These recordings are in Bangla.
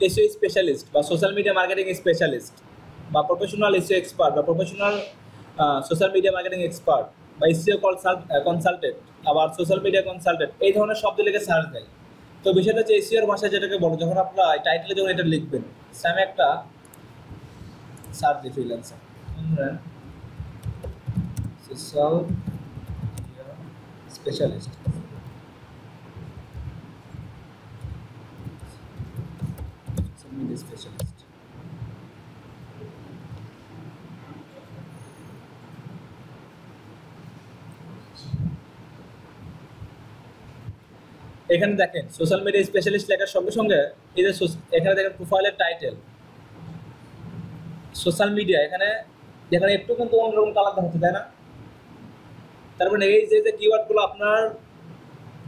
এসইও স্পেশালিস্ট বা সোশ্যাল মিডিয়া মার্কেটিং স্পেশালিস্ট বা প্রফেশনাল এসইও এক্সপার্ট বা professional social media marketing expert বা এসইও কনসালটেন্ট, আবার সোশ্যাল মিডিয়া কনসালটেন্ট, এই ধরনের শব্দ লিখে সার্চ দেয়। তো বিষয়টা হচ্ছে এসইওর ভাষায় যেটাকে বলো, যখন আপনার টাইটেলে যখন এটা লিখবেন, আমি একটা সার্চ দিই freelancer social media specialist, social media specialist. এখানে দেখেন সোশ্যাল মিডিয়া স্পেশালিস্ট লেখার সঙ্গে সঙ্গে এই যে এখানে দেখেন প্রোফাইলের টাইটেল সোশ্যাল মিডিয়া, এখানে একটু কিন্তু অন্যরকম কালার হচ্ছে, তাই না? তারপরে এই যে কিওয়ার্ডগুলো আপনার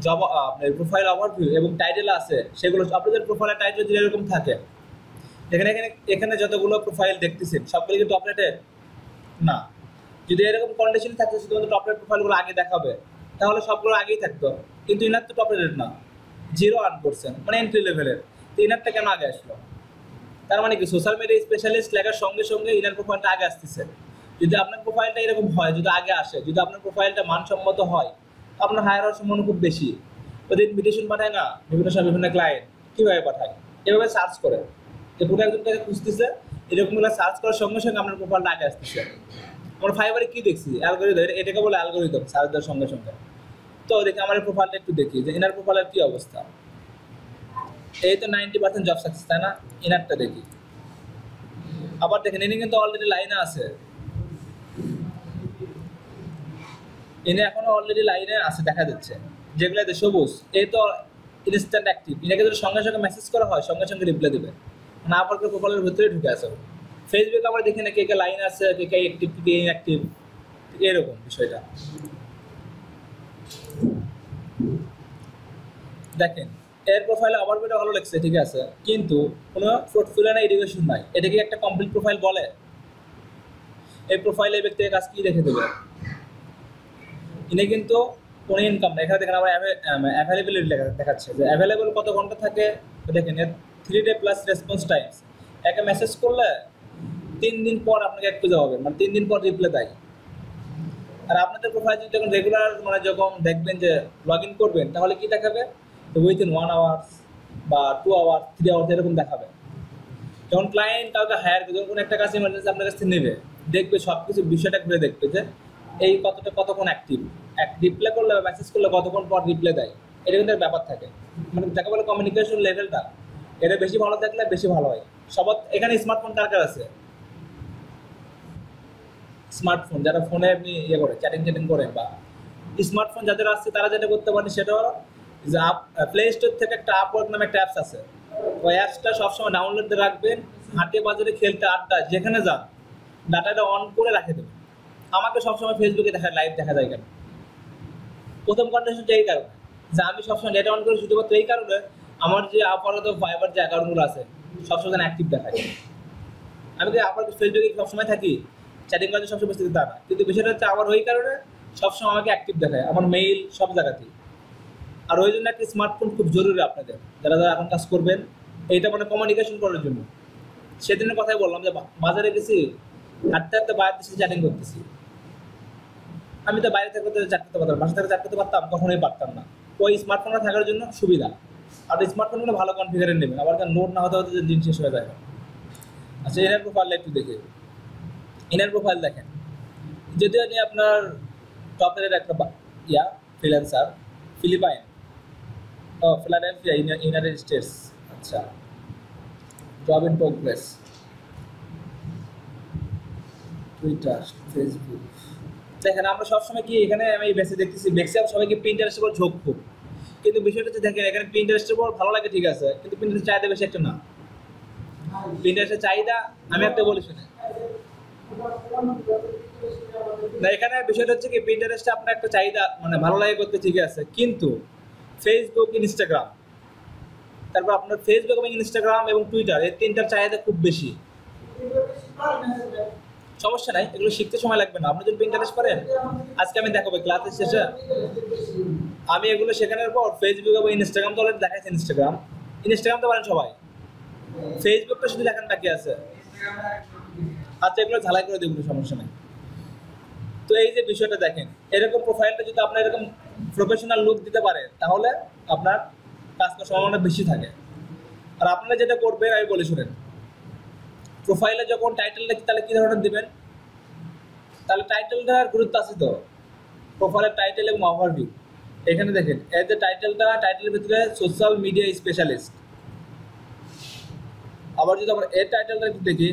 জব আপনার প্রোফাইল ওভারভিউ এবং টাইটেল আছে, সেগুলো আপনাদের প্রোফাইলের টাইটেল যদি এরকম থাকে, এখানে যতগুলো প্রোফাইল দেখতেছেন সবগুলো কিন্তু টপ রেটেড না। যদি এরকম কন্ডিশন থাকতো শুধুমাত্র টপ রেট প্রোফাইলগুলো আগে দেখাবে, তাহলে সবগুলো আগেই থাকতো, কিন্তু ইনার তো টপ রেটেড না, 0 আর্ন করছেন, মানে এন্ট্রি লেভেলের। তো ইনারটা কেন আগে আসলো? তার মানে কি সোশ্যাল মিডিয়া স্পেশালিস্ট লেখার সঙ্গে সঙ্গে ইনার প্রোফাইলটা আগে আসতেছে। যদি আপনার প্রোফাইলটা এরকম হয়, যদি আগে আসে, যদি আপনার প্রোফাইলটা মানসম্মত হয়, আপনার হায়ার হওয়ার সম্ভাবনা খুব বেশি। ওদের ইনভিটেশন পাঠায় না বিভিন্ন সময় বিভিন্ন ক্লায়েন্ট, কীভাবে পাঠায়? এভাবে সার্চ করে, যে কোনো একজনকে খুঁজতেছে, এরকমগুলো সার্চ করার সঙ্গে সঙ্গে আপনার প্রোফাইলটা আগে আসতেছে। আমরা ফাইবারে কি দেখছি? অ্যালগরিদম, এটাকে বলে অ্যালগরিদম, সার্চ দেওয়ার সঙ্গে সঙ্গে। তো দেখি আমার প্রোফাইলটা একটু দেখি যে ইনার প্রোফাইলের কী অবস্থা। এই তো 90% জব সাকসেস, তাই না? ইনারটা দেখি। আবার দেখেন ইনি কিন্তু অলরেডি লাইনে আছে, ইনি এখনো অলরেডি লাইনে আছে দেখা যাচ্ছে, যেগুলোতে সবুজ এই তো ইনস্ট্যান্ট অ্যাক্টিভ। ইনাকে যদি সঙ্গে সঙ্গে মেসেজ করা হয় সঙ্গে সঙ্গে রিপ্লাই দেবে, না আবার প্রোফাইলের ভিতরে ঢুকে আছে। ফেসবুকে আমরা দেখি না কে কে লাইন আছে, কে কে অ্যাক্টিভ, কে ইনঅ্যাক্টিভ, এরকম বিষয়টা। দেখেন এর প্রোফাইলে ওভারভিউটা ভালো লাগছে, ঠিক আছে, কিন্তু কোনো পোর্টফোলিও না, এডুকেশন নাই। এটা কি একটা কমপ্লিট প্রোফাইল বলে? এই প্রোফাইলে এই ব্যক্তির কাজ কি রেখে দেবে? ইনি কিন্তু কোনো ইনকাম নেই। এখানে দেখেন আমরা অ্যাভেলেবিলিটি দেখাচ্ছে যে অ্যাভেলেবল কত ঘন্টা থাকে। দেখেন 3 ডে প্লাস রেসপন্স টাইমস। একে মেসেজ করলে 3 দিন পর আপনাকে অ্যাক্টিভ হবে, মানে 3 দিন পর রিপ্লাই দেয়। আর আপনাদের প্রোফাইল যদি যখন রেগুলার মানে যখন দেখবেন যে লগ ইন করবেন, তাহলে কি দেখাবে? তো উইথিন 1 আওয়ার্স বা 2 আওয়ার্স 3 আওয়ার্স এরকম দেখাবে। যখন ক্লায়েন্ট কাউকে হায়ার করে, যখন কোনো একটা কাজ ইমার্জেন্সি আপনার কাছে নেবে, দেখবে সব কিছু বিষয়টা ঘুরে দেখবে যে এই কতক্ষণ অ্যাক্টিভ, রিপ্লাই করলে বা মেসেজ করলে কতক্ষণ পর রিপ্লাই দেয়। এটা কিন্তু ব্যাপার থাকে, মানে যাকে বলে কমিউনিকেশন লেভেলটা, এটা বেশি ভালো থাকলে বেশি ভালো হয়। সবার এখানে স্মার্টফোন কার কার আছে? স্মার্টফোন যারা ফোনে আপনি ইয়ে করে চ্যাটিং করেন, বা স্মার্টফোন যাদের আসছে তারা যেটা করতে পারেন সেটা হলো যে প্লে স্টোর থেকে একটা আপওয়ার্ক নামে একটা অ্যাপস আছে, ওই অ্যাপসটা সবসময় ডাউনলোড দিয়ে রাখবেন। হাটে বাজারে খেলতে আড্ডা যেখানে যান ডাটাটা অন করে রাখে দেবেন। আমাকে সবসময় ফেসবুকে লাইভ দেখা যায় কেন? প্রথম কন্ডিশনটা এই কারণে যে আমি সবসময় ডেটা অন করি শুধুমাত্র এই কারণে আমার যে আপাতত ফাইবার যে অ্যাকাউন্টগুলো আছে সবসময় অ্যাক্টিভ দেখায়। আমি কি আপাতত ফেসবুকে সবসময় থাকি, চ্যাটিং করার সবসময় তা না, কিন্তু বিষয়টা হচ্ছে আমার ওই কারণে সবসময় আমাকে অ্যাক্টিভ দেখায়, আমার মেইল সব জায়গাতেই। আর ওই জন্য একটা স্মার্টফোন খুব জরুরি আপনাদের, যারা যারা এখন কাজ করবেন, এইটা মানে কমিউনিকেশন করার জন্য। সেদিনের কথাই বললাম যে বাজারে গেছি, হাঁটতে হাঁটতে বাইরে দেশে চ্যাটিং করতেছি। আমি তো বাইরে থাকতে চ্যাট করতে পারতাম, বাসা থেকে চ্যাট করতে পারতাম, কখনোই পারতাম না। ওই স্মার্টফোনটা থাকার জন্য সুবিধা। আর স্মার্টফোনগুলো ভালো কনফিগারে নেবেন, আবার নোট না হতে হতে দিন শেষ হয়ে যায়। আচ্ছা ইনার প্রোফাইল একটু দেখে, ইনার প্রোফাইল দেখেন, যদিও আপনি আপনার টপের একটা freelancer, Philippine, Philadelphia United States. আচ্ছা, job in progress, Twitter, Facebook. দেখেন আমরা সবসময় কি এখানে আমি বেশি দেখতেছি ম্যাক্সিমাম সবাইকে পিন্টারেস্টের উপর ঝোঁক খুব, কিন্তু বিষয়টা হচ্ছে দেখেন এখানে পিন্টারেস্টের উপর ভালো লাগে ঠিক আছে, কিন্তু পিন্টারেস্টের চাহিদা বেশি একটা না। পিন্টারেস্টের চাহিদা আমি একটা বলি শুনে না, এখানে বিষয়টা হচ্ছে কি পিন্টারেস্টে আপনার একটা চাহিদা মানে ভালো লাগে করতে ঠিক আছে, কিন্তু ফেসবুক, ইনস্টাগ্রাম, তারপর আপনার ফেসবুক এবং ইনস্টাগ্রাম এবং টুইটার, এই তিনটার চাহিদা খুব বেশি। সমস্যা নাই, এগুলো শিখতে সময় লাগবে না। আপনি যদি পিন্টারেস্ট করেন, আজকে আমি দেখাবো ক্লাসের শেষে আমি এগুলো শেখানোর পর ফেসবুক এবং ইনস্টাগ্রাম তো অলরেডি দেখাচ্ছি। ইনস্টাগ্রাম তো পারেন সবাই, ফেসবুকটা শুধু দেখান বাকি আছে। আচ্ছা, এগুলো ঝালাই করে দেবো, সমস্যা নেই। তো এই যে বিষয়টা দেখেন, এরকম প্রোফাইলটা যদি আপনার এরকম প্রফেশনাল লুক দিতে পারে, তাহলে আপনার কাজ করার সম্ভাবনা বেশি থাকে। আর আপনারা যেটা করবেন আমি বলে শুনেন, প্রোফাইলে যখন টাইটেল লিখি তাহলে কি ধরনের দিবেন, তাহলে টাইটেলটার গুরুত্ব আছে তো। প্রোফাইলের টাইটেল এবং ওভারভিউ, এখানে দেখেন এই যে টাইটেলের ভিতরে সোশ্যাল মিডিয়া স্পেশালিস্ট। আবার যদি আমরা এর টাইটেলটা একটু দেখি,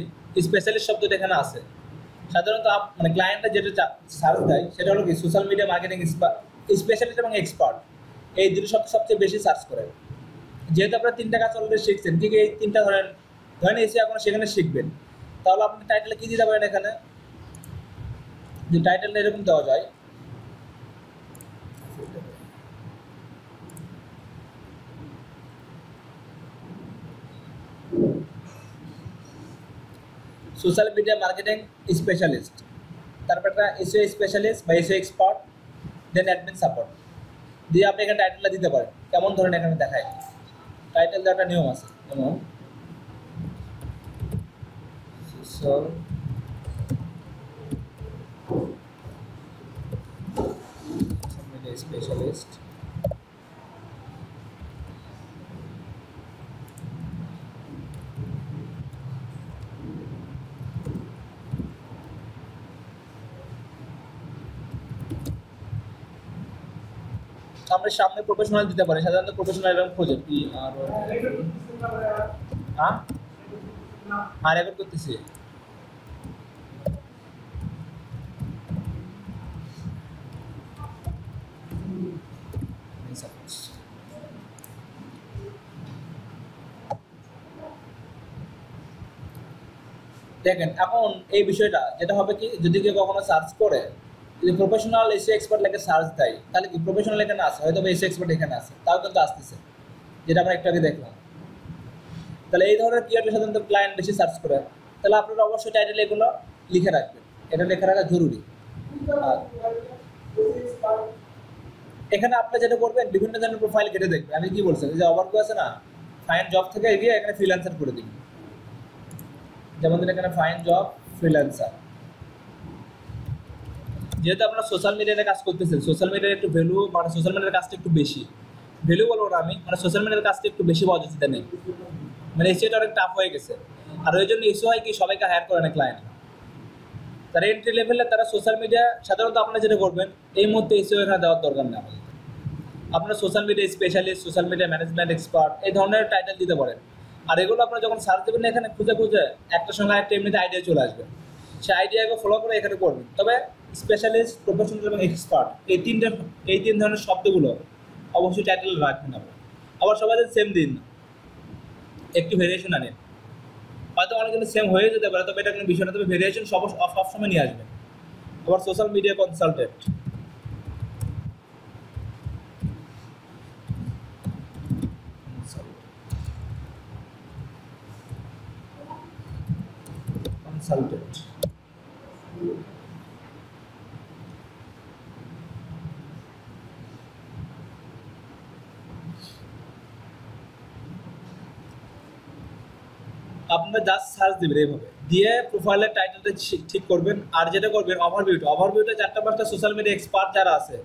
স্পেশালিস্ট শব্দটা এখানে আছে। সাধারণত মানে ক্লায়েন্টরা যেটা সার্চ দেয় সেটা হলো কি সোশ্যাল মিডিয়া মার্কেটিং স্পেশালিস্ট এবং এক্সপার্ট, এই দুটো শব্দ সবচেয়ে বেশি সার্চ করে। যেহেতু আপনারা 3টা কাজ অলরেডি শিখছেন, ঠিক এই 3টা ধরেন এসে এখন সেখানে শিখবেন, তাহলে আপনি টাইটেলে কি দিতে পারেন, এখানে যে টাইটেলটা এরকম দেওয়া যায়, সোশ্যাল মিডিয়া মার্কেটিং স্পেশালিস্ট, তারপর একটা এসইও স্পেশালিস্ট বা এসইও এক্সপার্ট, দেন অ্যাডমিন সাপোর্ট দিয়ে আপনি এখানে টাইটেলটা দিতে পারেন। কেমন ধরেন এখানে দেখায়, টাইটেল দেওয়ার একটা নিয়ম আছে, যেমন সোশ্যাল মিডিয়া স্পেশালিস্ট, আমরা সামনে প্রফেশনাল দিতে পারি। সাধারণত প্রফেশনাল এরকম খোঁজে পি আর রেকর্ড করতেছি। দেখেন এখন এই বিষয়টা যেটা হবে কি, যদি কেউ কখনো সার্চ করে, যদি প্রফেশনাল এসিও এক্সপার্ট লেখে সার্চ দেয়, তাহলে কি প্রফেশনাল এখানে আসে, হয়তো এসিও এক্সপার্ট এখানে আসে, তাও কিন্তু আসতেছে, যেটা আমরা একটু আগে দেখলাম। তাহলে এই ধরনের কিওয়ার্ডে সাধারণত ক্লায়েন্ট বেশি সার্চ করে, তাহলে আপনারা অবশ্যই টাইটেল এগুলো লিখে রাখবেন, এটা লিখে রাখা জরুরি। আর এখানে আপনি যেটা করবেন, বিভিন্ন ধরনের প্রোফাইল কেটে দেখবেন। আমি কি বলছি, যে ওভারভিউ আছে না, ফাইন্ড জব থেকে এগিয়ে এখানে ফ্রিল্যান্সার করে দিন। যেমন এখানে ফাইন্ড জব ফ্রিল্যান্সার, যেহেতু আপনারা সোশ্যাল মিডিয়াতে কাজ করতেছেন, সোশ্যাল মিডিয়ার একটু ভ্যালু, মানে সোশ্যাল মিডিয়ার কাজটা একটু বেশি ভ্যালু বলবো না আমি, মানে সোশ্যাল মিডিয়ার কাজটা একটু বেশি পাওয়া যাচ্ছে, নেই মানে এসিওটা অনেক টাফ হয়ে গেছে। আর ওই জন্য ইস্যু হয় কি, সবাইকে হায়ার করে না ক্লায়েন্ট, তারা এন্ট্রি লেভেলে তারা সোশ্যাল মিডিয়া। সাধারণত আপনারা যেটা করবেন, এই মুহূর্তে এসিও এখানে দেওয়ার দরকার নেই, আপনারা social media specialist, social media management expert এই ধরনের টাইটেল দিতে পারেন। আর এগুলো আপনারা যখন সার্চ দেবেন, এখানে খুঁজে খুঁজে একটা সঙ্গে একটা এমনিতে আইডিয়া চলে আসবে, সেই আইডিয়াকে ফলো করে এখানে করবেন। তবে স্পেশালিস্ট, প্রফেশনাল এবং এক্সপার্ট এই তিন ধরনের শব্দগুলো অবশ্যই টাইটেল রাখবেন আপনি। আবার সবাই সেম দিন, একটু ভেরিয়েশন আনেন, হয়তো অনেকগুলো সেম হয়ে যেতে পারে, তবে এটা কোনো বিষয় না, তবে ভেরিয়েশন সবসময় নিয়ে আসবেন। আবার সোশ্যাল মিডিয়া কনসালটেন্ট, কনসালটেন্ট আপনারা জাস্ট সার্চ দিবেন, এইভাবে দিয়ে প্রোফাইলের টাইটেলটা ঠিক করবেন। আর যেটা করবেন, ওভারভিউটা 4টা-5টা সোশ্যাল মিডিয়া এক্সপার্ট যারা আছে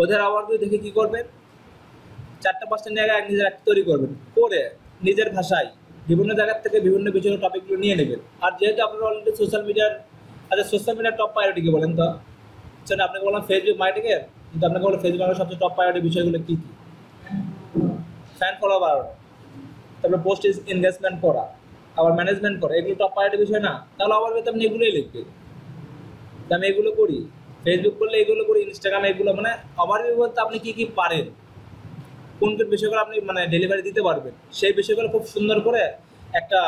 ওদের ওভারভিউ দেখে কি করবেন, 4টা-5টা জায়গায় নিজের একটা তৈরি করবেন, করে নিজের ভাষায় বিভিন্ন জায়গার থেকে বিভিন্ন বিষয়ের টপিকগুলো নিয়ে নেবেন। আর যেহেতু আপনারা অলরেডি সোশ্যাল মিডিয়ার, আচ্ছা সোশ্যাল মিডিয়ার টপ প্রায়োরিটি কি বলেন তো? সেটা আপনাকে বললাম ফেসবুক মার্কেটিংয়ের, কিন্তু আপনাকে বললাম ফেসবুক মার্কেটের সবচেয়ে টপ প্রায়োরিটি বিষয়গুলো কী কী, ফ্যান ফলো বাড়ানো, তারপরে পোস্ট এনগেজমেন্ট করা, আবার ম্যানেজমেন্ট করা, এগুলো টপ প্রায়োরিটি বিষয় না? তাহলে আবার আপনি এগুলোই লিখবেন। আমি এগুলো করি, ফেসবুক করলে এগুলো করি, ইনস্টাগ্রামে এগুলো, মানে ওভারভিউ বলতে আপনি কী কী পারেন, কোন কোন বিষয়গুলো আপনি মানে ডেলিভারি দিতে পারবেন, সেই বিষয়গুলো খুব সুন্দর করে একটা,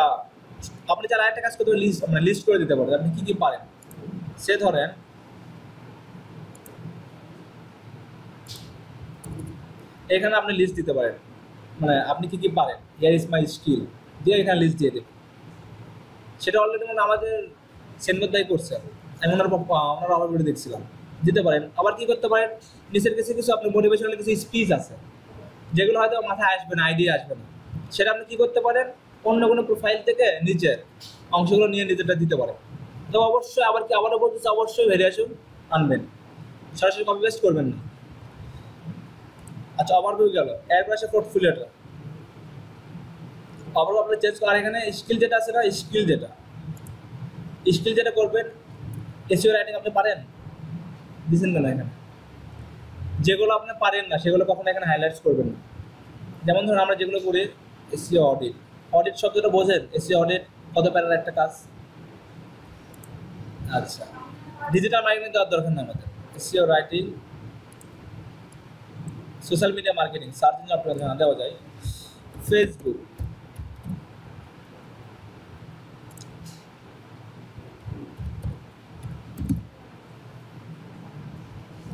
আপনি যারা একটা কাজ করতে লিস্ট করে দিতে পারেন আপনি কী কী পারেন। সে ধরেন এখানে আপনি লিস্ট দিতে পারেন, মানে আপনি কী কী পারেন, হিয়ার ইজ মাই স্কিল দিয়ে এখানে লিস্ট দিয়ে দেবেন। সেটা অলরেডি মানে আমাদের সেনগদ্দাই করছে, আমি ওনার আবার ভিডিও দেখছিলাম, দিতে পারেন। আবার কি করতে পারেন, নিচের কিছু আপনার মোটিভেশনাল কিছু স্পিচ আছে যেগুলো হয়তো মাথায় আসবে না, আইডিয়া আসবে না, সেটা আপনি কী করতে পারেন, অন্য কোনো প্রোফাইল থেকে নিচের অংশগুলো নিয়ে নিজেরটা দিতে পারে। তো অবশ্যই আবারও বলতেছে, অবশ্যই ভেরিয়েশন আনবেন, সরাসরি কপি পেস্ট করবেন না। আচ্ছা, ওভারভিউ গেল, এরপর আসে পোর্টফোলিওটা। ওভারভিউ আপনার চেঞ্জ করার এখানে স্কিল যেটা আছে না, স্কিল যেটা করবেন, এসইও রাইটিং আপনি পারেন, দিচ্ছেন না এখানে। যেগুলো আপনি পারেন না সেগুলো কখনো এখানে হাইলাইটস করবেন না। যেমন ধরুন আমরা যেগুলো করি, এসইও অডিট শব্দটা বোঝেন? এসইও অডিট কত প্যারার একটা কাজ। আচ্ছা, ডিজিটাল মার্কেটিং দেওয়ার দরকার নেই আমাদের। SEO writing, social media marketing, search engine optimisation দেওয়া যায়। ফেসবুক,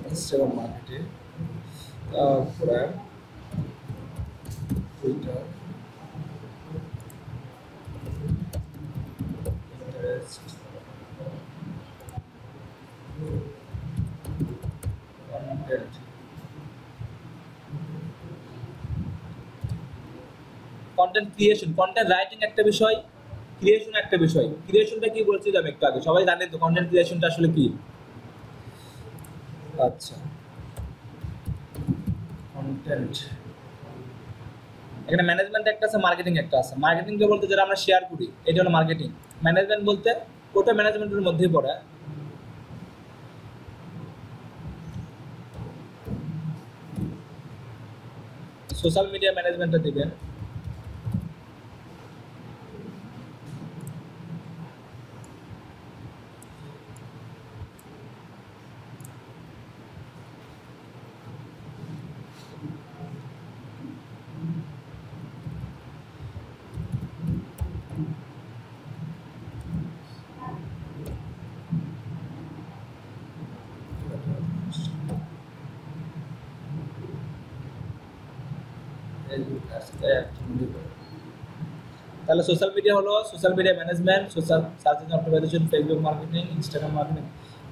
ইনস্টাগ্রাম মার্কেটিং, তারপরে Twitter, interest, content, content creation, content writing একটা বিষয়, ক্রিয়েশন একটা বিষয়। ক্রিয়েশনটা কি বলছিলাম একটু আগে, সবাই জানেন তো কন্টেন্ট ক্রিয়েশনটা আসলে কি। আচ্ছা, কন্টেন্ট, এখানে ম্যানেজমেন্ট একটা আছে, মার্কেটিং একটা আছে। মার্কেটিং কে বলতে যেটা আমরা শেয়ার করি এটা হলো মার্কেটিং। ম্যানেজমেন্ট বলতে ওটা ম্যানেজমেন্টের মধ্যেই পড়ে। সোশ্যাল মিডিয়া ম্যানেজমেন্টটা দিবেন। তাহলে সোশ্যাল মিডিয়া হলো social media management, social search engine optimisation, Facebook marketing, Instagram marketing,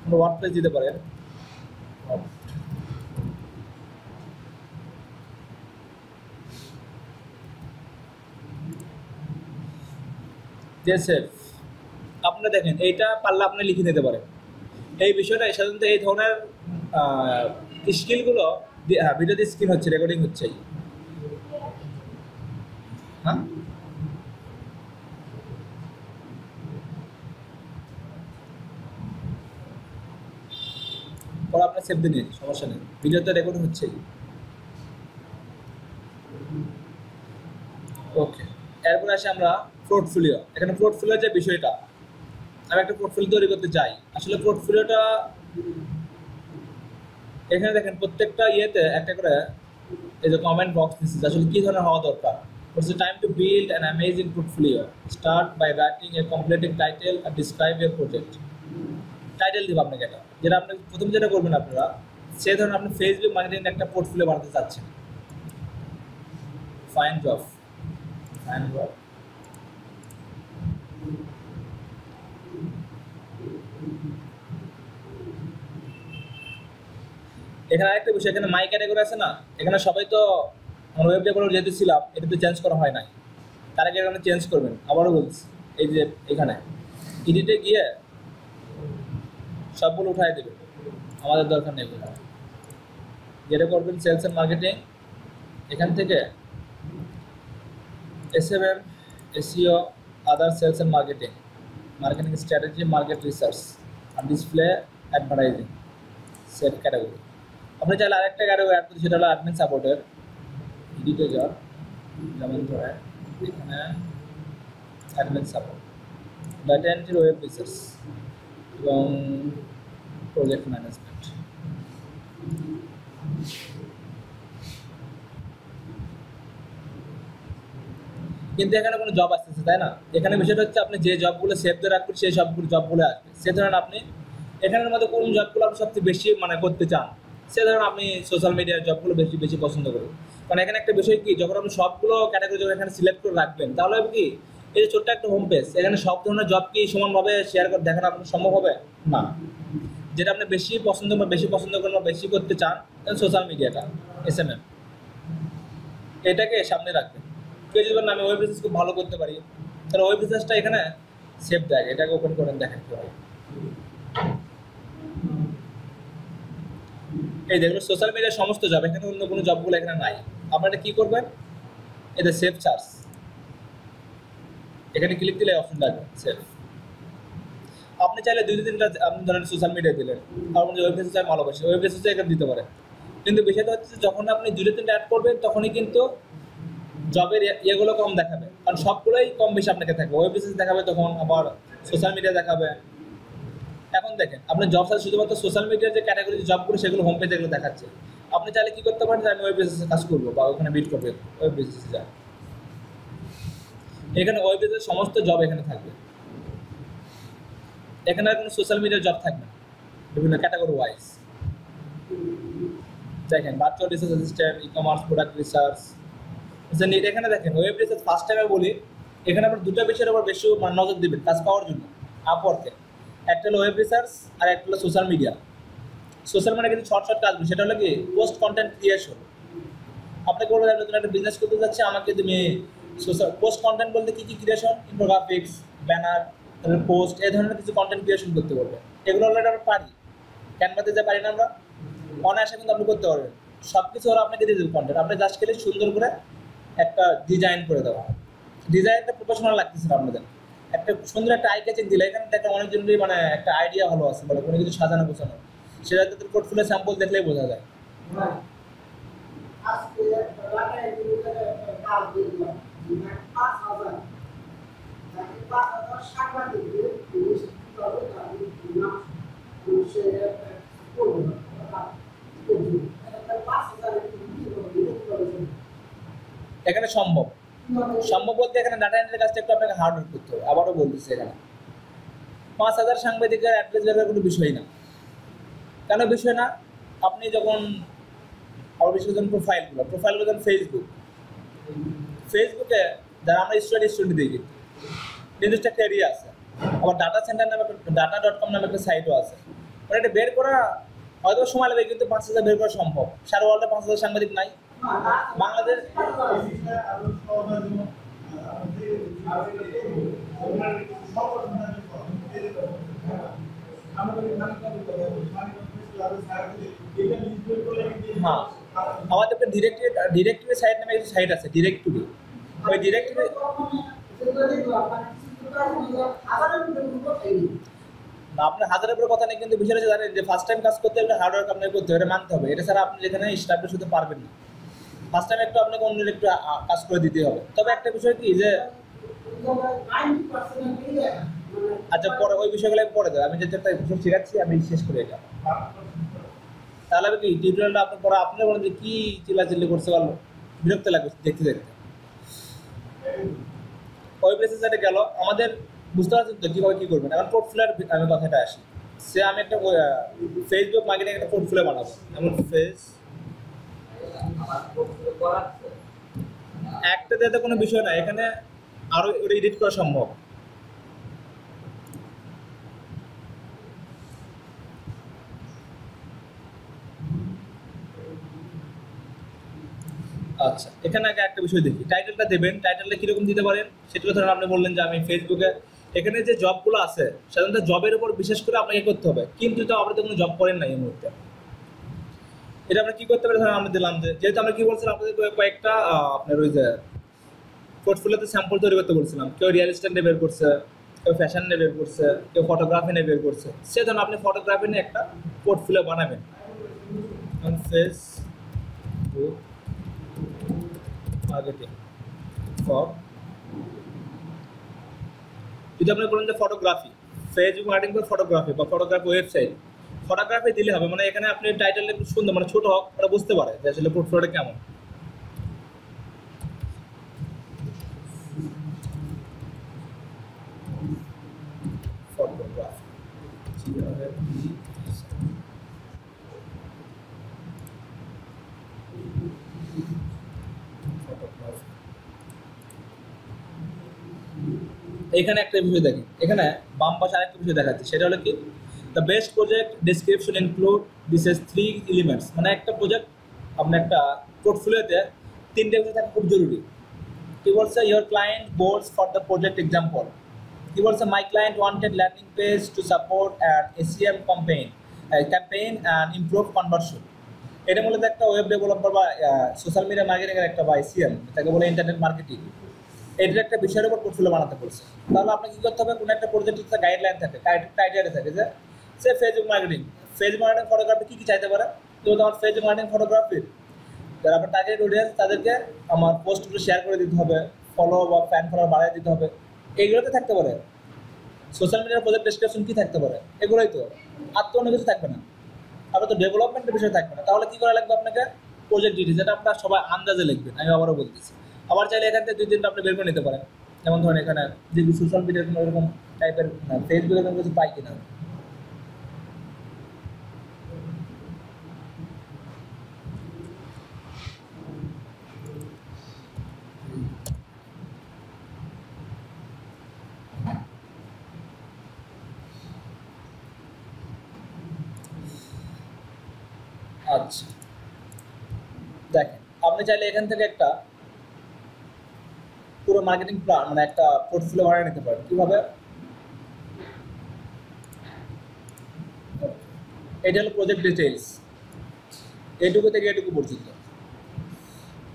কোনো ওয়ার্ডপ্রেস দিতে পারেন। জেসেফ, আপনি দেখেন এইটা পারলে আপনি লিখে নিতে পারেন। এই বিষয়টা সাধারণত এই ধরনের স্কিলগুলো, হ্যাঁ ভিডিওতে স্কিল হচ্ছে, রেকর্ডিং হচ্ছে। হ্যাঁ, পরে আপনার সেভ দিয়ে নিন, সমস্যা নেই, ভিডিওতে রেকর্ড হচ্ছে। ওকে, এরপরে আসে আমরা পোর্টফোলিও। এখানে পোর্টফোলিও যে বিষয়টা, আমি একটা পোর্টফোলিও তৈরি করতে চাই। আসলে পোর্টফোলিওটা এখানে দেখেন প্রত্যেকটা ইয়েতে একটা করে এই যে কমেন্ট বক্স দিচ্ছি, আসলে কি ধরনের হওয়া দরকার। It's time to build an amazing portfolio. Start by writing a completing title and describe your project. Title দিব আপনাকে, এটা যেটা আপনি প্রথমে যেটা করবেন আপনারা, সেই ধরনের আপনি ফেসবুক মার্কেটিং একটা পোর্টফোলিও বানাতে চাচ্ছেন। ফাইন জব, এখানে আরেকটা বিষয়, এখানে মাই ক্যাটাগরি আছে না, এখানে সবাই তো ওয়েব ডেভেলপার যেহেতু ছিলাম, এটা তো চেঞ্জ করা হয় নাই, তার আগে এখানে চেঞ্জ করবেন। আবারও বলছি, এই যে এখানে এডিটে গিয়ে সবগুলো উঠাই দেবেন, আমাদের দরকার নেই। যেটা করবেন সেলস এন্ড মার্কেটিং, এখান থেকে SMM, SEO, other sales and marketing, marketing strategy, market research আর ডিসপ্লে অ্যাডভার্টাইজিং, সেভ ক্যাটাগরি। আপনি চাইলে আরেকটা ক্যাটাগরি অ্যাড করতে, সেটা হলো অ্যাডমিন সাপোর্টের। এডিটে যান, যেমন ধরেন এখানে admin support, data entry, web research এবং প্রজেক্ট ম্যানেজমেন্ট। কিন্তু এখানে কোনো জব আসতেছে, তাই না? এখানে বিষয়টা হচ্ছে আপনি যে জবগুলো সেভ দিয়ে রাখবেন সেই সবগুলো জবগুলো আসবে। সে ধরেন আপনি এখানের মধ্যে কোন জবগুলো আপনি সবচেয়ে বেশি করতে চান, সে ধরেন আপনি সোশ্যাল মিডিয়ার জবগুলো বেশি পছন্দ করেন। কারণ এখানে একটা বিষয় কি, যখন আপনি সবগুলো ক্যাটাগরি যখন এখানে সিলেক্ট করে রাখবেন, তাহলে হবে কি, এই যে ছোট্ট একটা হোম পেজ, এখানে সব ধরনের জব কি সমানভাবে শেয়ার করে দেখানো আপনার সম্ভব হবে না। যেটা আপনি বেশি পছন্দ করেন বা বেশি করতে চান, সোশ্যাল মিডিয়াটা, SMM, এটাকে সামনে রাখবেন। কেউ যদি বলেন আমি ওয়েব রিসার্চ খুব ভালো করতে পারি, তাহলে ওয়েব রিসার্চটা এখানে সেভ দেয়, এটাকে ওপেন করেন দেখেন কি হয়। এই দেখবেন সোশ্যাল মিডিয়ার সমস্ত জব, এখানে অন্য কোনো জবগুলো এখানে নাই। আপনারা কি করবেন, এটা সেভ চার্জ, এখানে ক্লিক দিলে অপশন লাগবে সেভ। আপনি চাইলে 2-3টা আপনি ধরেন সোশ্যাল মিডিয়া দিলেন, তারপর ওয়েব রিসার্চ আমি ভালোবাসি, ওয়েব রিসার্চে এখানে দিতে পারেন। কিন্তু বিষয়টা হচ্ছে যখন আপনি 2-3টা অ্যাড করবেন তখনই কিন্তু জবের ইয়েগুলো কম দেখাবে, কারণ সবগুলোই কম বেশি আপনাকে থাকবে। ওয়েব রিসার্চ দেখাবে, তখন আবার সোশ্যাল মিডিয়া দেখাবে। এখন দেখেন আপনি জব সার্চ শুধুমাত্র সোশ্যাল মিডিয়ার যে ক্যাটাগরি জবগুলো সেগুলো হোম পেজে এগুলো দেখাচ্ছে। আপনি চাইলে কি করতে পারেন যে আমি ওয়েব রিসার্চে কাজ করবো বা ওখানে বিট করবে ওয়েব রিসার্চে যায়, এখানে ওয়েব রিসার্চের সমস্ত জব এখানে থাকবে। এখানে আর কোনো সোশ্যাল মিডিয়ার জব থাকবে না, বিভিন্ন ক্যাটাগরি ওয়াইজ। দেখেন virtual research assistant, e commerce, product research. এখানে দেখেন ওয়েব রিসার্চ ফার্স্ট টাইমে বলি, এখানে আপনার দুটো বিষয়ের উপর বেশি নজর দিবেন কাজ পাওয়ার জন্য আপওয়ার্কে। একটা হলো ওয়েব রিসার্চ আর একটা হলো সোশ্যাল মিডিয়া। সোশ্যাল মিডিয়া কিন্তু শর্ট কাজগুলো, সেটা হলো কি পোস্ট কন্টেন্ট ক্রিয়েশন। আপনাকে বলবো নতুন একটা বিজনেস করতে যাচ্ছে, আমাকে তুমি সোশ্যাল পোস্ট কন্টেন্ট বলতে কী কী ক্রিয়েশন, ইনফোগ্রাফিক্স, ব্যানার, পোস্ট, এই ধরনের কিছু কন্টেন্ট ক্রিয়েশন করতে বলবে। এগুলো অলরেডি আমরা পারি, ক্যানভাতে যা পারি না আমরা, অনায়াসে কিন্তু আপনি করতে পারবেন। সব কিছু হলো আপনাকে দিয়ে দেবে কন্টেন্ট, আপনি জাস্ট খেলে সুন্দর করে একটা ডিজাইন করে দেওয়া। ডিজাইনটা প্রফেশনাল লাগতেছে না আপনাদের, একটা সুন্দর একটা আই ক্যাচিং দিলে এখানে দেখেন অনেকজনেরই মানে একটা আইডিয়া ভালো আছে, মানে কোনো কিছু সাজানো গোছানো, সেটা তাদের পোর্টফোলিও স্যাম্পল দেখলেই বোঝা যায়। এখানে সম্ভব বলতে এখানে ডাটা এন্ট্রির কাজটা একটু আপনাকে হার্ড ওয়ার্ক করতে হবে। আবারও বলতেছি, এখানে 5,000 সাংবাদিকের অ্যাড্রেস দেওয়ার কোনো বিষয় না। কেন বিষয় না, আপনি যখন আবার বিশেষ করে প্রোফাইলগুলো যখন ফেসবুকে যারা আমরা স্টুডেন্ট দিই, কিন্তু নির্দিষ্ট একটা এরিয়া আছে। আবার ডাটা সেন্টার নামে data.com নামে একটা সাইটও আছে। মানে এটা বের করা হয়তো সময় লাগবে, কিন্তু 5,000 বের করা সম্ভব। সারা ওয়ার্ল্ডে 5,000 সাংবাদিক নাই। বাংলাদেশ হ্যাঁ, আমাদের একটা ডিরেক্টরি সাইট নামে একটা সাইট আছে, ডিরেক্টরি। ওই ডিরেক্টরি আপনার হাজারের উপরে কথা নেই, কিন্তু বিষয়টা হচ্ছে জানেন যে ফার্স্ট টাইম কাজ করতে হলে হার্ডওয়ার্ক আপনাকে করতে হবে, এটা মানতে হবে। এটা ছাড়া আপনি যেখানে স্টাবলিশ হতে পারবেন না। ফার্স্ট টাইম একটু আপনাকে অন্যের একটু কাজ করে দিতে হবে। তবে একটা বিষয় কি যে আচ্ছা, পরে ওই বিষয়গুলো পরে দেবে, আমি যেটা একটা বিষয় শেখাচ্ছি আমি শেষ করে এটা, তাহলে আমি কি টিউটোরিয়ালটা আপনার পরে আপনার বলেন যে কী চিল্লাচিল্লি করতে পারলো, বিরক্ত লাগবে দেখতে দেখতে। ওয়েব রিসার্চে গেল, আমাদের বুঝতে পারছেন তো কীভাবে কী করবেন। এখন পোর্টফোলিওর আমি কথাটা আসি, আমি একটা ফেসবুক মার্কেটিং একটা পোর্টফোলিও বানাবো। এমন একটা দিতে কোনো বিষয় না, এখানে আরও ওটা এডিট করা সম্ভব। আচ্ছা, এখানে আগে একটা বিষয় দেখি, টাইটেলটা দেবেন। টাইটেলটা কীরকম দিতে পারেন সেটা ধরেন আপনি বললেন যে আমি ফেসবুকে, এখানে যে জবগুলো আছে সাধারণত জবের উপর বিশেষ করে আপনাকে করতে হবে, কিন্তু তো আপনি তো কোনো জব করেন না এই মুহূর্তে। এটা আমরা কী করতে পারি, ধরেন আমরা দিলাম যে যেহেতু আমরা কী বলছিলাম আপনাদের কয়েকটা আপনার ওই যে পোর্টফোলিওতে স্যাম্পল তৈরি করতে বলছিলাম। কেউ রিয়েল এস্টেট নিয়ে বের করছে, কেউ ফ্যাশন নিয়ে বের করছে, কেউ ফটোগ্রাফি নিয়ে বের করছে। সে ধরুন আপনি ফটোগ্রাফি নিয়ে একটা পোর্টফোলিও বানাবেন। ফেসবুক মার্কেটিং ফর, যদি আপনি বলেন যে photography, Facebook marketing for photography বা ফটোগ্রাফি ওয়েবসাইট, ফটোগ্রাফি দিলে হবে। মানে এখানে আপনি টাইটেলটা একটু সুন্দর, মানে ছোট হোক, ওরা বুঝতে পারে যে আসলে পোর্টফোলিওটা কেমন। ফটোগ্রাফি এখানে একটা বিষয় দেখি, এখানে বাম পাশে আরেকটা বিষয় দেখাচ্ছে, সেটা হলো কি the best project description include this is 3 elements. মানে একটা প্রজেক্ট আপনার একটা পোর্টফোলিওতে 3টে বিষয় থাকা খুব জরুরি। কি বলছে your client goals for the project example কি বলছে my client wanted landing page to support an SEM campaign and improve conversion এটা মূলত একটা ওয়েব ডেভেলপার বা সোশ্যাল মিডিয়া মার্কেটিং এর একটা বা SEM এটাকে বলে ইন্টারনেট মার্কেটিং এটার একটা বিষয়ের উপর পোর্টফোলিও বানাতে বলছে তাহলে আপনাকে কি করতে হবে কোন একটা প্রজেক্টের একটা গাইডলাইন থাকে ক্রাইটেরিয়া থাকে যে সে ফেসবুক মার্কেটিং ফটোগ্রাফি কি চাইতে পারে তো আমার ফেসবুক মার্কেটিং ফটোগ্রাফির যারা আপনার টার্গেট অডিয়েন্স তাদেরকে আমার পোস্টগুলো শেয়ার করে দিতে হবে ফলো বা ফ্যান ফলোয়ার বাড়িয়ে দিতে হবে এইগুলোতে থাকতে পারে সোশ্যাল মিডিয়ার প্রজেক্ট ডেসক্রিপশন কি থাকতে পারে এগুলোই তো আর তো অন্য কিছু থাকবে না আবার তো ডেভেলপমেন্টের বিষয় থাকবে না তাহলে কি করা লাগবে আপনাকে প্রজেক্ট ডিটেলস যেটা আপনারা সবাই আন্দাজে লিখবেন আমি আবারও বলতেছি আবার চাইলে এখান থেকে 2-3টা আপনি বের করে নিতে পারেন যেমন ধরেন এখানে যে সোশ্যাল মিডিয়ার কোনো এরকম টাইপের ফেসবুকে কোনো কিছু পাই কিনা আচ্ছা দেখেন আপনি চাইলে এখান থেকে একটা পুরো মার্কেটিং প্ল্যান মানে একটা পোর্টফোলিও বানিয়ে নিতে পারেন কিভাবে এটা হলো প্রজেক্ট ডিটেইলস এইটুকু থেকে এটুকু পর্যন্ত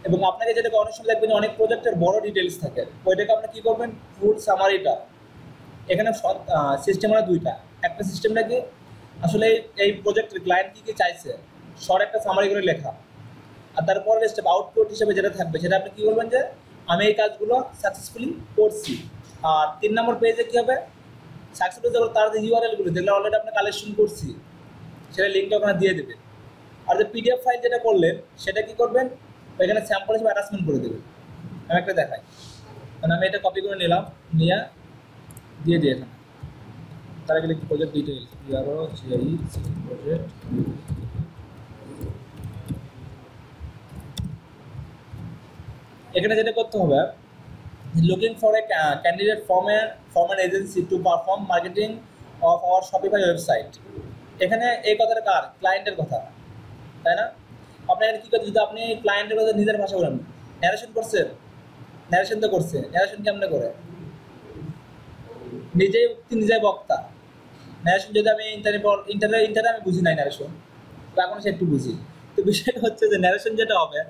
এবং আপনাকে যেটাকে অনেক সময় দেখবেন অনেক প্রজেক্টের বড় ডিটেইলস থাকে ওইটাকে আপনি কি করবেন ফুল সামারিটা এখানে সিস্টেম হলো দুইটা একটা সিস্টেমটা কি আসলে এই প্রজেক্টের ক্লায়েন্ট কি চাইছে শর্ট একটা সামারি করে লেখা আর তারপরে স্টেপ আউটপুট হিসেবে যেটা থাকবে সেটা আপনি কি বলবেন যে আমি এই কাজগুলো সাকসেসফুলি করছি আর 3 নম্বর পেজে কি হবে সাকসেসফুল যখন তার যে ইউআরএলগুলো যেগুলো অলরেডি আপনি কালেকশন করছি সেটা লিঙ্কটা ওখানে দিয়ে দেবেন আর যে পিডিএফ ফাইল যেটা করলেন সেটা কি করবেন এখানে স্যাম্পল হিসেবে অ্যাটাচমেন্ট করে দেবেন আমি একটা দেখাই মানে আমি এটা কপি করে নিলাম নিয়ে দিয়ে দিই এখানে তার আগে লিখি প্রজেক্ট ডিটেইলস প্রজেক্ট এখানে যেটা করতে হবে looking for a candidate from an agency to perform marketing of our Shopify website এখানে এই কথাটা কার ক্লায়েন্টের কথা তাই না আপনি এখানে কী করতে যদি আপনি ক্লায়েন্টের কথা নিজের ভাষা বলেন ন্যারেশন করছেন ন্যারেশন তো করছে ন্যারেশন কেমনে করে নিজেই উক্তি নিজেই বক্তা ন্যারেশন যদি আমি ইন্টারে আমি বুঝি নাই ন্যারেশন তো এখন সে একটু বুঝি তো বিষয়টা হচ্ছে যে ন্যারেশন যেটা হবে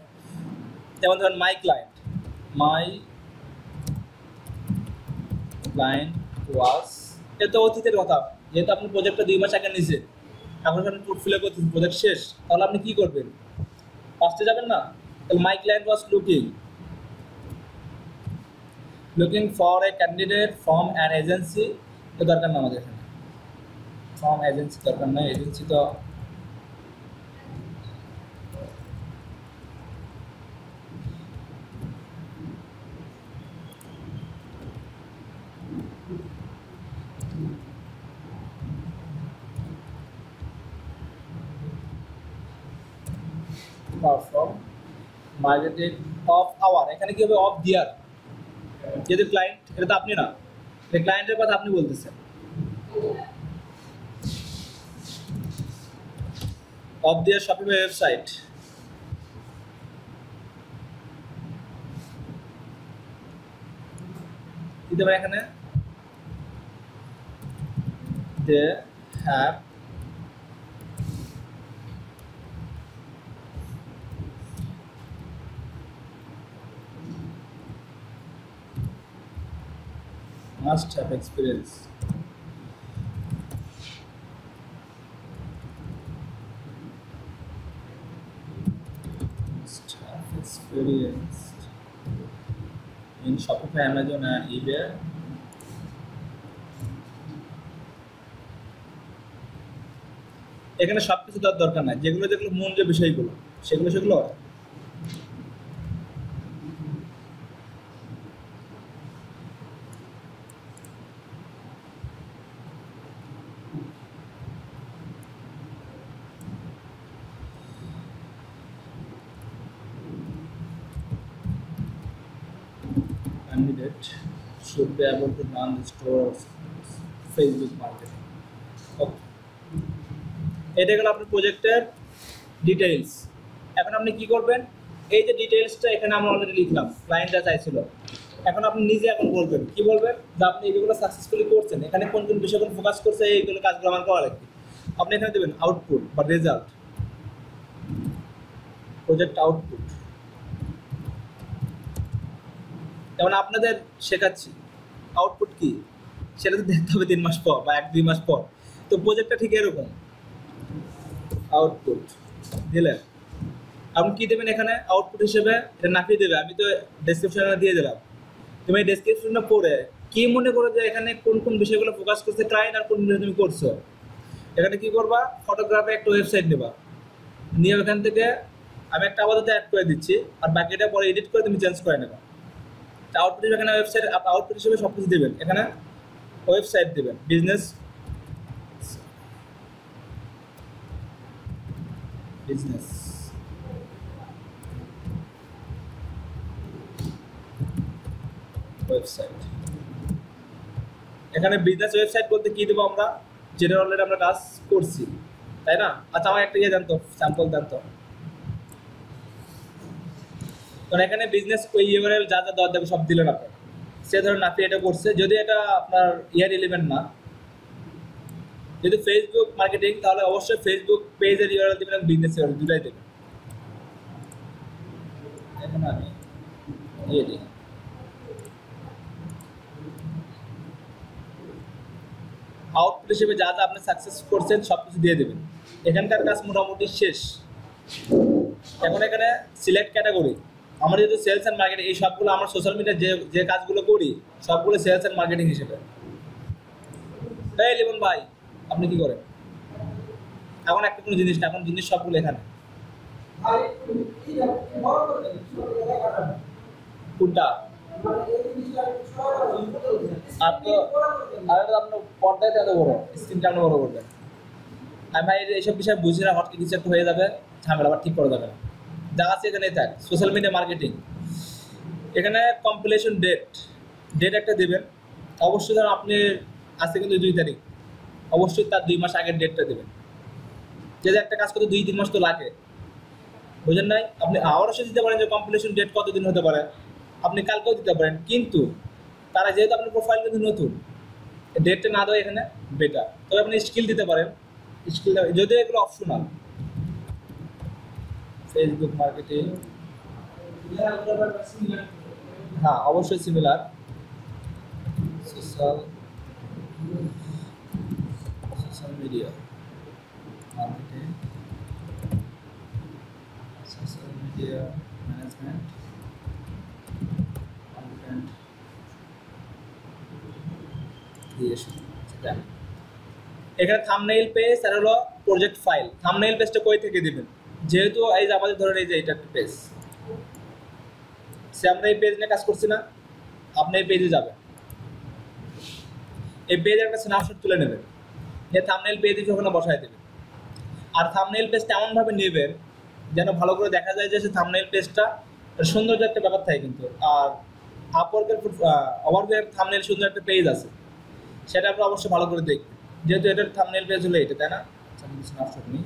যেমন ধরেন মাই ক্লায়েন্ট ওয়াজ এটা তো অতীতের কথা যেহেতু আপনি প্রজেক্টটা 2 মাস আগে নিয়েছেন এখন আপনি পোর্টফোলিও করতেছেন প্রজেক্ট শেষ তাহলে আপনি কি করবেন ফার্স্টে যাবেন না তাহলে মাই client was looking for a candidate from an agency তো দরকার না আমাদের এখানে ফ্রম এজেন্সি দরকার নাই এজেন্সি তো perform marketing of our এখানে কি হবে অফ দিয়ার যেহেতু ক্লায়েন্ট এটা তো আপনি না এই ক্লায়েন্টের কথা আপনি বলতেছেন অফ দিয়ার শপিফাই ওয়েবসাইট দিতে পারে এখানে they have must have experience in Shopify, Amazon and eBay এখানে সবকিছু দেওয়ার দরকার নাই যেগুলো মূল যে বিষয়গুলো সেগুলো candidate should be able to run the store of Facebook marketing. Okay. এটা গেল আপনার প্রজেক্টের ডিটেইলস এখন আপনি কি করবেন এই যে ডিটেইলসটা এখানে আমরা অলরেডি লিখলাম ক্লায়েন্ট যা চাইছিল এখন আপনি নিজে এখন বলবেন, কি বলবেন, যে আপনি এগুলো সাকসেসফুলি করছেন, এখানে কোন কোন বিষয়গুলো ফোকাস করছে, এইগুলো কাজগুলো আমার করা লাগবে। আপনি এখানে দেবেন আউটপুট বা রেজাল্ট, প্রজেক্ট আউটপুট। যেমন আপনাদের শেখাচ্ছি আউটপুট কি সেটা তো দেখতে হবে 3 মাস পর বা 1-2 মাস পর। তো প্রজেক্টটা ঠিক এরকম, আউটপুট দিলেন। আপনি কি দেবেন এখানে আউটপুট হিসেবে, এটা নাপিয়ে দেবে, আমি তো ডেসক্রিপশনে দিয়ে দিলাম। তুমি এই ডেসক্রিপশনটা পড়ে কি মনে করো যে এখানে কোন কোন বিষয়গুলো ফোকাস করছে ক্লায়েন্ট আর কোন বিষয় তুমি করছো। এখানে কি করবা, ফটোগ্রাফে একটা ওয়েবসাইট নেবা, নিয়ে ওখান থেকে আমি একটা আপাতত অ্যাড করে দিচ্ছি, আর বাকিটা পরে এডিট করে তুমি চেঞ্জ করে নেবা। আউটপুট হিসেবে এখানে ওয়েবসাইট, আউটপুট হিসেবে সব কিছু দেবেন, এখানে ওয়েবসাইট দেবেন, বিজনেস বিজনেস ওয়েবসাইট। এখানে বিজনেস ওয়েবসাইট বলতে কি দেবো আমরা, যেটা অলরেডি আমরা কাজ করছি, তাই না? আচ্ছা আমার একটা ইয়ে জানতো, স্যাম্পল জানতো, কারণ এখানে বিজনেস ওই ইউআরএল যা যা দেওয়ার দেবে সব দিলেন আপনার, সে ধরুন আপনি এটা করছে, যদি এটা আপনার ইয়ার এলিমেন্ট না, যদি ফেসবুক মার্কেটিং, তাহলে অবশ্যই ফেসবুক পেজের ইউআরএল দেবেন, বিজনেস ইউআরএল দুটাই দেবেন। এখন আমি ইয়ে দিই, আউটপুট হিসেবে যা যা আপনি সাকসেস করছেন সব কিছু দিয়ে দেবেন। এখানকার কাজ মোটামুটি শেষ। এখন এখানে সিলেক্ট ক্যাটাগরি, আমরা যেহেতু সেলস অ্যান্ড মার্কেটিং, এই সবগুলো আমরা সোশ্যাল মিডিয়ায় যে যে কাজগুলো করি সবগুলো সেলস অ্যান্ড মার্কেটিং হিসেবে। এই লিমন ভাই আপনি কি করেন? এখন একটা কোনো জিনিস না, এখন জিনিস সবগুলো এখানে। কোনটা আপনার পর্দায় এত বড়, স্ক্রিনটা আপনি বড় করবেন। আমি ভাই এইসব বিষয় বুঝি না, হঠাৎ কিছু একটা হয়ে যাবে, ঝামেলা আবার ঠিক করা যাবে না। যা আছে এখানেই থাক, সোশ্যাল মিডিয়া মার্কেটিং। এখানে কম্পিলেশন ডেট একটা দেবেন, অবশ্যই ধরুন আপনি আজকে কিন্তু 2 তারিখ, অবশ্যই তার 2 মাস আগের ডেটটা দেবেন। যদি একটা কাজ করতে 2-3 মাস তো লাগে, বুঝেন নাই? আপনি অবশ্যই দিতে পারেন যে কম্পিলেশন ডেট কতদিন হতে পারে, আপনি কালকেও দিতে পারেন, কিন্তু তারা যেহেতু আপনার প্রোফাইল কিন্তু নতুন, ডেটটা না দেওয়া এখানে বেটার। তবে আপনি স্কিল দিতে পারেন, স্কিল যদিও এগুলো অপশনাল। ফেসবুক মার্কেটিং, হ্যাঁ অবশ্যই similar. Social media marketing, social media management, content creation. এখানে থাম্বনেইল পেজ আর হলো প্রজেক্ট ফাইল। থাম্বনেইল পেজটা কই থেকে দিবেন, যেহেতু এই যে আমাদের ধরেন এই যে এটা একটা পেজ, সে আমরা এই পেজ নিয়ে কাজ করছি না, আপনি এই পেজে যাবেন, এই পেজের একটা স্ন্যাপশট তুলে নেবেন, যে থাম্বনেইল পেজে ওখানে বসায় দেবেন। আর থাম্বনেইল পেজটা এমনভাবে নেবেন যেন ভালো করে দেখা যায় যে সে থাম্বনেইল পেজটা সুন্দর একটা ব্যাপার থাকে কিন্তু। আর আপওয়ার্কের ওভারভিউ থাম্বনেইল সুন্দর একটা পেজ আছে, সেটা আপনি অবশ্যই ভালো করে দেখবেন, যেহেতু এটার থাম্বনেইল পেজ হলো এটা, তাই না? স্ন্যাপশট নিই।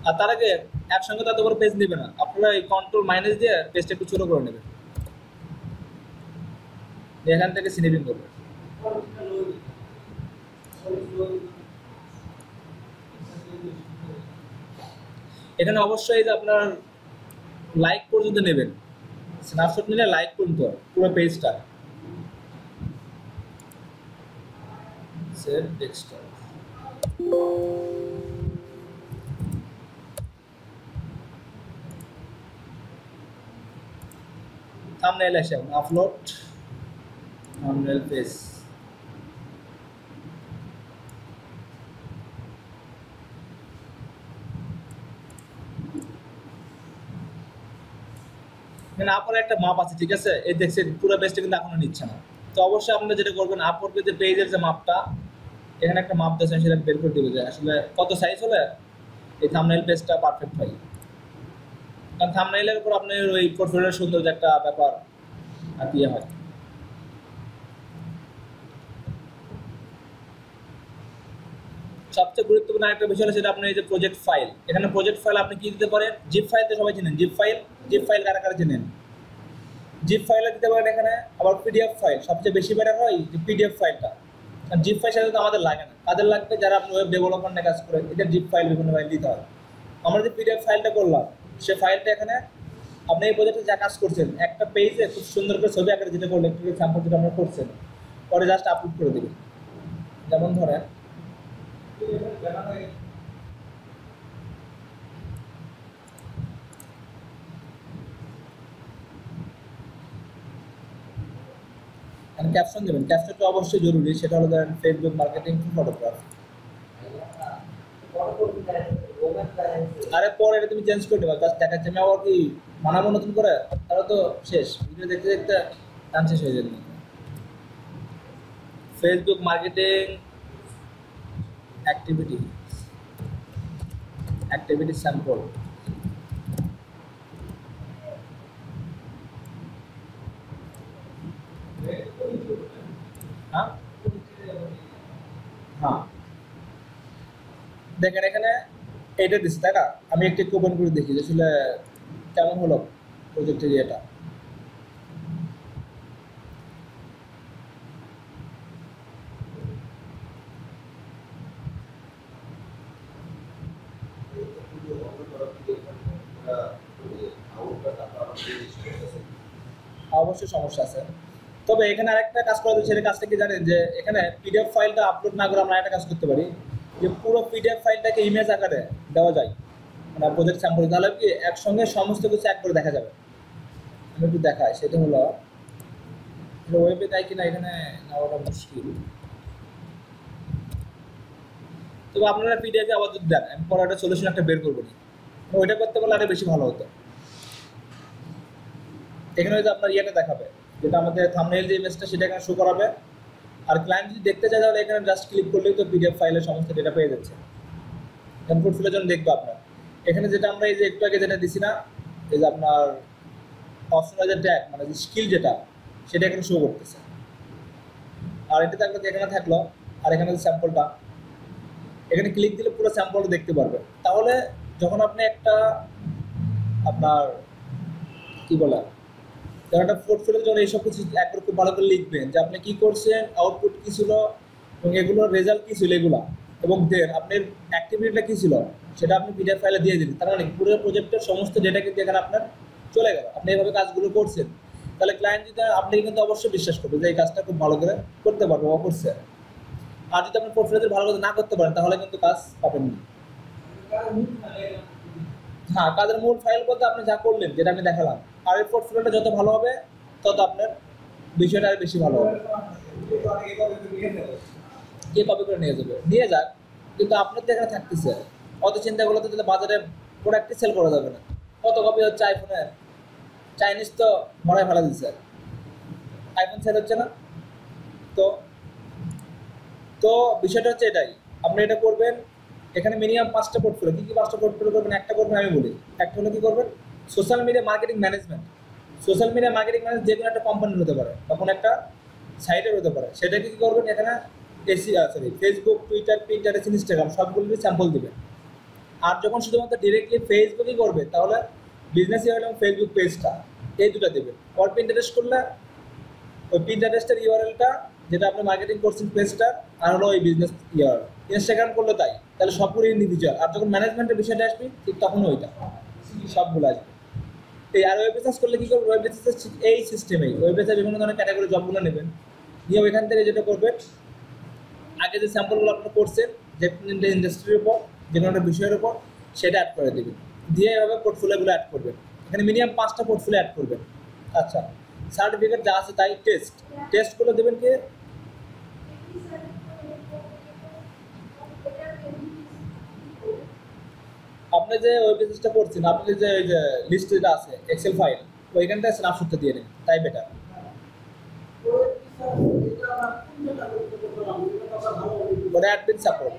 আর তার আগে একসঙ্গে তত বড় পেজ নেবে না, আপনারা এই কন্ট্রোল মাইনাস দিয়ে পেজটা একটু ছোট করে নেবেন, এখান থেকে স্ন্যাপিং করবেন। এখানে অবশ্যই যে আপনার লাইক পর্যন্ত নেবেন, স্ন্যাপশট নিলে লাইক পর্যন্ত পুরো পেজটা। সেভ ডেস্কটপ, থাম্বনেইল আসে, আপলোড থাম্বনেইল পেজ। মানে আপওয়ার্কের একটা মাপ আছে, ঠিক আছে? এই দেখছেন পুরো পেজটা কিন্তু এখনো নিচ্ছে না। তো অবশ্যই আপনারা যেটা করবেন, আপওয়ার্কের যে পেজের যে মাপটা, এখানে একটা মাপ দিয়েছেন, সেটা বের করে দিবে যে আসলে কত সাইজ হলে এই থাম্বনেইল পেজটা পারফেক্ট হয়। কারণ থাম্বনেইলের উপর আপনার ওই পোর্টফোলিওর সুন্দর যে একটা ব্যাপার আর কি হয়। সবচেয়ে গুরুত্বপূর্ণ একটা বিষয় হলো সেটা আপনার এই যে প্রজেক্ট ফাইল। এখানে প্রজেক্ট ফাইল আপনি কি দিতে পারেন, জিপ ফাইল তো সবাই চেনেন, জিপ ফাইল কারা কারা চেনেন? জিপ ফাইলও দিতে পারেন এখানে, আবার পিডিএফ ফাইল সবচেয়ে বেশি বেটার হয় যে পিডিএফ ফাইলটা। আর জিপ ফাইল সাথে তো আমাদের লাগে না, কাদের লাগবে যারা আপনি ওয়েব ডেভেলপমেন্টে কাজ করেন, এদের জিপ ফাইল বিভিন্ন ফাইল দিতে হয়। আমরা যে পিডিএফ ফাইলটা করলাম, সে ফাইলটা এখানে আপনি এই প্রজেক্টে যা কাজ করছেন একটা পেজে খুব সুন্দর করে ছবি আকারে যেটা করলেন, স্যাম্পল যেটা আমরা করছেন, পরে জাস্ট আপলোড করে দেবেন। যেমন ধরেন ক্যাপশন দেবেন, ক্যাপশনটা অবশ্যই জরুরি, সেটা হলো ধরেন ফেসবুক মার্কেটিং ফটোগ্রাফি। আরে পরে এটা তুমি চেঞ্জ করে দেবা, জাস্ট দেখাচ্ছি আমি আবার কি বানাবো নতুন করে, তাহলে তো শেষ, ভিডিও দেখতে দেখতে টান শেষ হয়ে যাবে। Facebook marketing activity sample. হ্যাঁ হ্যাঁ দেখেন এখানে এইটা দিচ্ছে তাই না, আমি একটু ওপেন করে দেখি যে আসলে কেমন হলো প্রজেক্টের ইয়েটা। অবশ্যই সমস্যা আছে, তবে এখানে আরেকটা কাজ করা যায়, সেটা কাজটা কি জানেন, যে এখানে পিডিএফ ফাইলটা আপলোড না করে আমরা একটা কাজ করতে পারি, যে পুরো পিডিএফ ফাইলটাকে ইমেজ আকারে দেওয়া যায় মানে প্রজেক্ট স্যাম্পল, তাহলে কি একসঙ্গে সমস্ত কিছু এক করে দেখা যাবে। আমি একটু দেখাই, সেটা হলো ওয়েবে তাই কিনা এখানে নেওয়াটা মুশকিল, তবে আপনারা পিডিএফে আবার যদি দেন, আমি পরে একটা সলিউশন একটা বের করবো, ওইটা করতে পারলে আরো বেশি ভালো হতো। এখানে হয়তো আপনার ইয়েটা দেখাবে, যেটা আমাদের থাম্বনেইল যে ইমেজটা সেটা এখানে শো করাবে, আর ক্লায়েন্ট যদি দেখতে চায় তাহলে এখানে জাস্ট ক্লিক করলেই তো পিডিএফ ফাইলের সমস্ত ডেটা পেয়ে যাচ্ছে। পোর্টফোলিওর জন্য দেখবো আপনার এখানে যেটা আমরা এই যে একটু আগে যেটা দিছি না, এই যে আপনার অপশনাল ট্যাগ মানে যে স্কিল যেটা, সেটা এখানে শো করতেছে। আর এটা থাকলে এখানে থাকলো, আর এখানে যে স্যাম্পলটা, এখানে ক্লিক দিলে পুরো স্যাম্পলটা দেখতে পারবে। তাহলে যখন আপনি একটা আপনার কি বলে যখন একটা পোর্টফোলিওর জন্য এইসব কিছু একবার খুব ভালো করে লিখবেন যে আপনি কি করছেন, আউটপুট কী ছিল, এবং এগুলোর রেজাল্ট কী ছিল এগুলা, এবং দেন আপনার অ্যাক্টিভিটিটা কী ছিল সেটা আপনি পিডিএফ ফাইলে দিয়ে দিন। তার মানে পুরো প্রজেক্টের সমস্ত ডেটা কিন্তু এখানে আপনার চলে গেল, আপনি এইভাবে কাজগুলো করছেন। তাহলে ক্লায়েন্ট যদি আপনি কিন্তু অবশ্যই বিশ্বাস করবে যে এই কাজটা খুব ভালো করে করতে পারবে বা করছে। আর যদি আপনি পোর্টফোলিওতে ভালো করে না করতে পারেন তাহলে কিন্তু কাজ পাবেন না। হ্যাঁ, কাজের মূল ফাইল বলতে আপনি যা করলেন, যেটা আমি দেখালাম, আর এই পোর্টফোলিওটা যত ভালো হবে তত আপনার বিষয়টা আর বেশি ভালো হবে। কে কপি করে নিয়ে যাবে, নিয়ে যাক, কিন্তু আপনার তো এখানে থাকতেছে, অত চিন্তা করলে তো বাজারে প্রোডাক্টই সেল করা যাবে না। কত কপি হচ্ছে আইফোনের, চাইনিজ তো মরাই ফেলা দিচ্ছে, আইফোন সেল হচ্ছে না। তো তো বিষয়টা হচ্ছে এটাই, আপনি এটা করবেন। এখানে মিনিমাম 5টা পোর্টফোলিও, কী কী 5টা পোর্টফোলিও করবেন, একটা করবেন আমি বলি। একটা হলো কী করবেন, social media marketing management. Social media marketing manage যে কোনো একটা কোম্পানির হতে পারে, তখন একটা সাইটের হতে পারে, সেটাকে কী করবেন এখানে ফেসবুক, টুইটার, পিন্টারেস্ট, ইনস্টাগ্রাম সবগুলোরই স্যাম্পল দেবেন। আর যখন শুধুমাত্র ডিরেক্টলি ফেসবুকই করবে তাহলে বিজনেস ইউআরএল এবং ফেসবুক পেজটা এই দুটো দেবেন। আর পিন্টারেস্ট করলে ওই পিন্টারেস্টের ইউআরএলটা যেটা আপনি মার্কেটিং করছেন পেজটা, আর হলো ওই বিজনেস ইয়ার। ইনস্টাগ্রাম করলে তাই, তাহলে সবগুলো ইন্ডিভিজুয়াল। আর যখন ম্যানেজমেন্টের বিষয়টা আসবে ঠিক তখন ওইটা সবগুলো আসবে। এই আর ওয়েব বিজনেস করলে কী করবে, ওয়েব বিজনেস এই সিস্টেমেই ওয়েব বিজনেস বিভিন্ন ধরনের ক্যাটাগরি জবগুলো নেবেন, নিয়ে ওইখান থেকে যেটা করবেন, আগে যে স্যাম্পলগুলো আপনি করছেন যে কোনো ইন্ডাস্ট্রির উপর, যে কোনো একটা বিষয়ের উপর, সেটা অ্যাড করে দেবেন, দিয়ে এভাবে পোর্টফোলিওগুলো অ্যাড করবেন। এখানে মিনিমাম 5টা পোর্টফোলিও অ্যাড করবেন। আচ্ছা, সার্টিফিকেট যা আছে তাই টেস্ট করে দেবেন। কি আপনি যে ওয়েব বিজনেসটা করছেন, আপনি যে ওই যে লিস্ট যেটা আছে এক্সেল ফাইল, ওইখানটায় স্ন্যাপশটটা দিয়ে নেন, তাই বেটার। ওটা অ্যাডমিন সাপোর্ট।